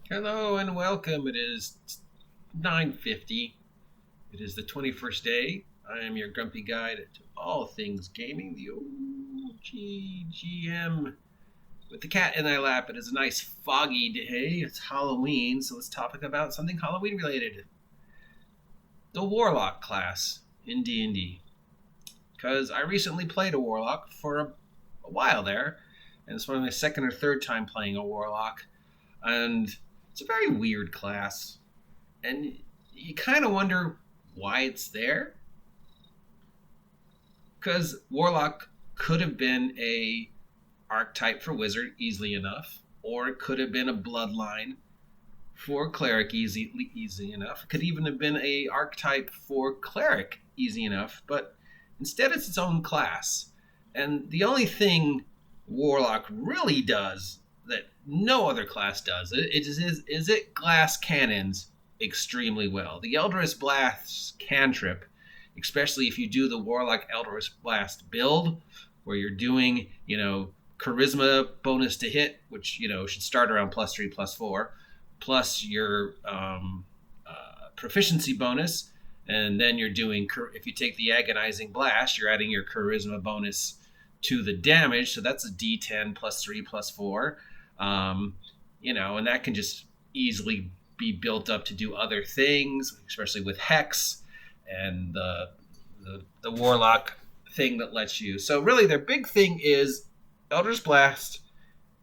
Hello and welcome. It is 9:50. It is the 21st day. I am your grumpy guide to all things gaming, the OGGM. With the cat in my lap, it is a nice foggy day. It's Halloween, so let's talk about something Halloween related. The Warlock class in D&D. Because I recently played a Warlock for a while there, and it's one of my second or third time playing a Warlock. And it's a very weird class, and you kind of wonder why it's there. Because Warlock could have been a archetype for Wizard easily enough, or it could have been a bloodline for Cleric easy enough. It could even have been a archetype for Cleric easy enough, but instead it's its own class. And the only thing Warlock really does that no other class does is it glass cannons extremely well. The Eldritch Blast cantrip, especially if you do the Warlock Eldritch Blast build, where you're doing, charisma bonus to hit, which, should start around +3, +4, plus your proficiency bonus, and then you're doing, if you take the Agonizing Blast, you're adding your charisma bonus to the damage, so that's a D10 +3, +4. And that can just easily be built up to do other things, especially with Hex and the Warlock thing that lets you. So really their big thing is Eldritch Blast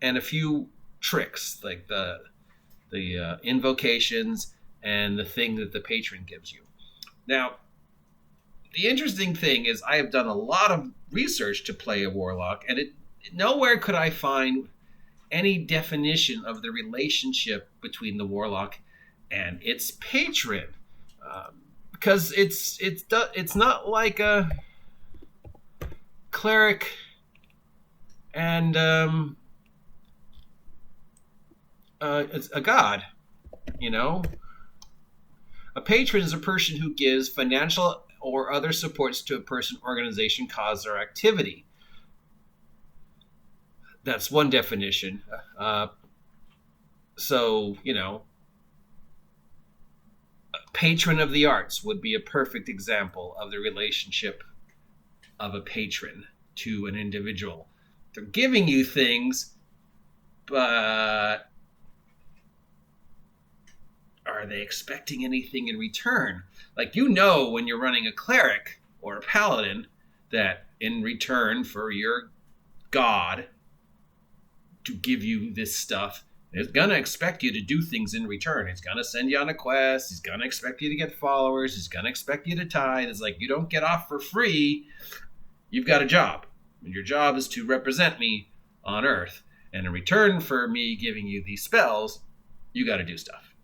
and a few tricks, like the invocations and the thing that the patron gives you. Now, the interesting thing is I have done a lot of research to play a Warlock, and nowhere could I find any definition of the relationship between the Warlock and its patron, because it's not like a Cleric and it's a god. A patron is a person who gives financial or other supports to a person, organization, cause, or activity. That's one definition. So, a patron of the arts would be a perfect example of the relationship of a patron to an individual. They're giving you things, but are they expecting anything in return? Like, when you're running a cleric or a paladin, that in return for your god to give you this stuff, it's going to expect you to do things in return. It's going to send you on a quest. He's going to expect you to get followers. He's going to expect you to tithe. It's like, you don't get off for free. You've got a job. And your job is to represent me on Earth. And in return for me giving you these spells, you got to do stuff.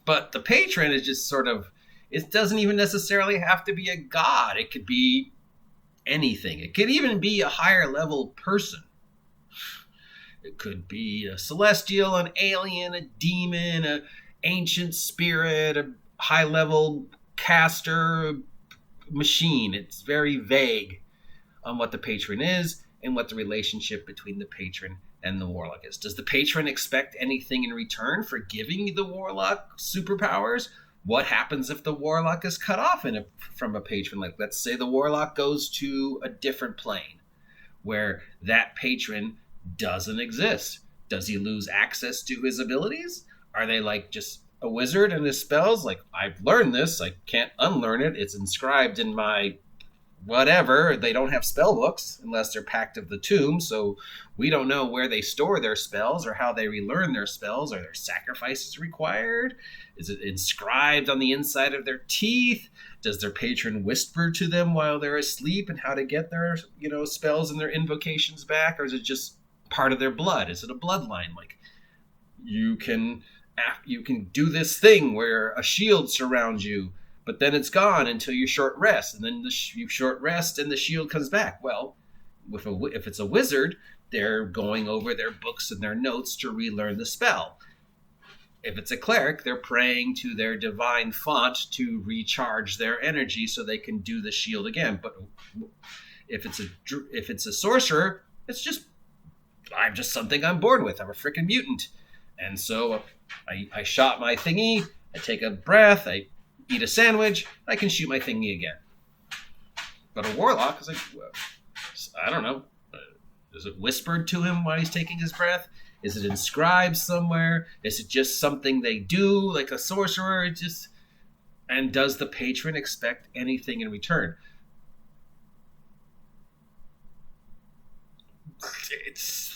But the patron is just sort of, it doesn't even necessarily have to be a god. It could be anything. It could even be a higher level person. It could be a celestial, an alien, a demon, an ancient spirit, a high-level caster, a machine. It's very vague on what the patron is and what the relationship between the patron and the Warlock is. Does the patron expect anything in return for giving the Warlock superpowers? What happens if the Warlock is cut off from a patron? Like, let's say the Warlock goes to a different plane where that patron doesn't exist. Does he lose access to his abilities? Are they like just a wizard and his spells? Like, I've learned this, I can't unlearn it. It's inscribed in my whatever. They don't have spell books unless they're Pact of the Tomb, so we don't know where they store their spells or how they relearn their spells. Are there sacrifices required? Is it inscribed on the inside of their teeth? Does their patron whisper to them while they're asleep and how to get their, spells and their invocations back? Or is it just part of their blood? Is it a bloodline? Like, you can do this thing where a shield surrounds you, but then it's gone until you short rest, and then you short rest and the shield comes back. Well, if it's a wizard, they're going over their books and their notes to relearn the spell. If it's a cleric, they're praying to their divine font to recharge their energy so they can do the shield again. But if it's a sorcerer, it's just, I'm just something I'm born with. I'm a freaking mutant. And so I shot my thingy, I take a breath, I eat a sandwich, I can shoot my thingy again. But a warlock is like, well, I don't know. Is it whispered to him while he's taking his breath? Is it inscribed somewhere? Is it just something they do, like a sorcerer? And does the patron expect anything in return?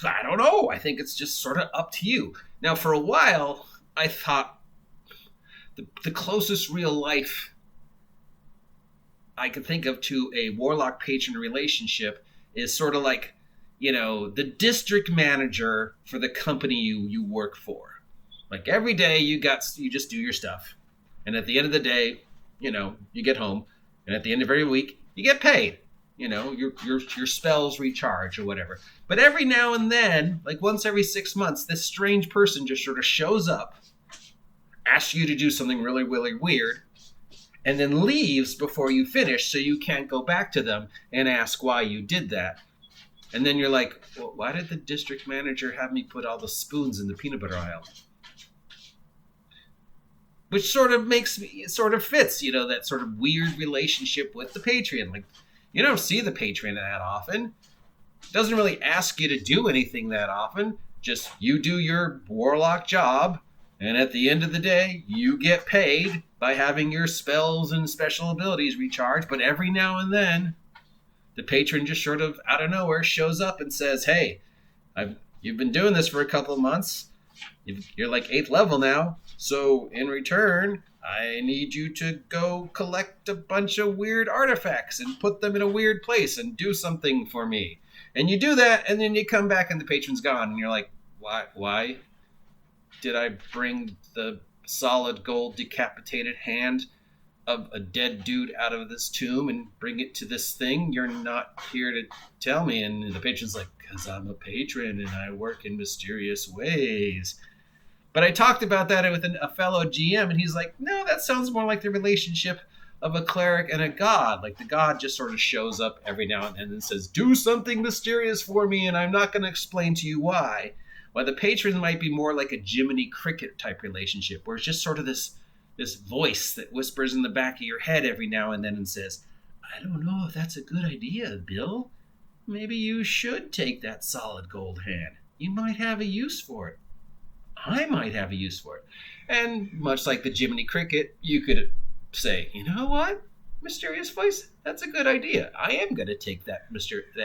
I don't know. I think it's just sort of up to you. Now, for a while, I thought the closest real life I could think of to a warlock patron relationship is sort of like, the district manager for the company you work for. Like every day you just do your stuff. And at the end of the day, you get home. And at the end of every week, you get paid. Your spells recharge or whatever. But every now and then, like once every 6 months, this strange person just sort of shows up, asks you to do something really, really weird, and then leaves before you finish so you can't go back to them and ask why you did that. And then you're like, well, why did the district manager have me put all the spoons in the peanut butter aisle? Which sort of fits, that sort of weird relationship with the patron. Like, you don't see the patron that often. Doesn't really ask you to do anything that often. Just you do your warlock job, and at the end of the day, you get paid by having your spells and special abilities recharged. But every now and then, the patron just sort of out of nowhere shows up and says, hey, you've been doing this for a couple of months. You're like 8th level now. So in return, I need you to go collect a bunch of weird artifacts and put them in a weird place and do something for me. And you do that, and then you come back and the patron's gone. And you're like, why did I bring the solid gold decapitated hand of a dead dude out of this tomb and bring it to this thing? You're not here to tell me. And the patron's like, because I'm a patron and I work in mysterious ways. But I talked about that with a fellow GM, and he's like, no, that sounds more like the relationship of a cleric and a god. Like the god just sort of shows up every now and then and says, do something mysterious for me, and I'm not going to explain to you why. While the patron might be more like a Jiminy Cricket type relationship, where it's just sort of this voice that whispers in the back of your head every now and then and says, I don't know if that's a good idea, Bill. Maybe you should take that solid gold hand. You might have a use for it. I might have a use for it. And much like the Jiminy Cricket, you could say, you know what, mysterious voice, that's a good idea. I am going to take that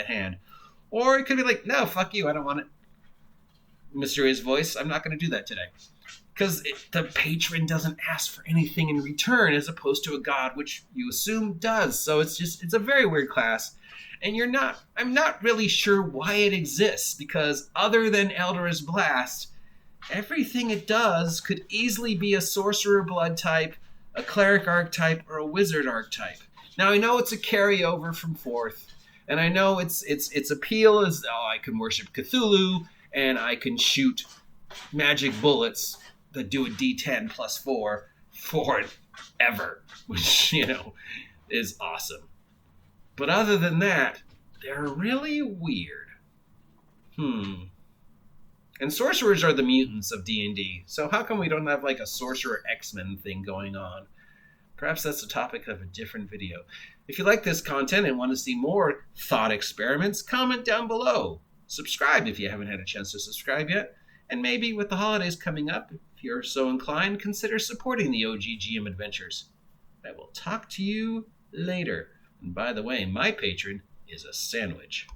hand. Or it could be like, no, fuck you, I don't want it. Mysterious voice, I'm not going to do that today. Because the patron doesn't ask for anything in return, as opposed to a god, which you assume does. So it's a very weird class. And I'm not really sure why it exists, because other than Elder's Blast, everything it does could easily be a sorcerer blood type, a cleric archetype, or a wizard archetype. Now, I know it's a carryover from 4th, and I know its appeal is, I can worship Cthulhu, and I can shoot magic bullets that do a D10 plus 4 forever, which, is awesome. But other than that, they're really weird. And sorcerers are the mutants of D&D, so how come we don't have like a sorcerer X-Men thing going on? Perhaps that's the topic of a different video. If you like this content and want to see more thought experiments, comment down below. Subscribe if you haven't had a chance to subscribe yet. And maybe with the holidays coming up, if you're so inclined, consider supporting the OGGM Adventures. I will talk to you later. And by the way, my patron is a sandwich.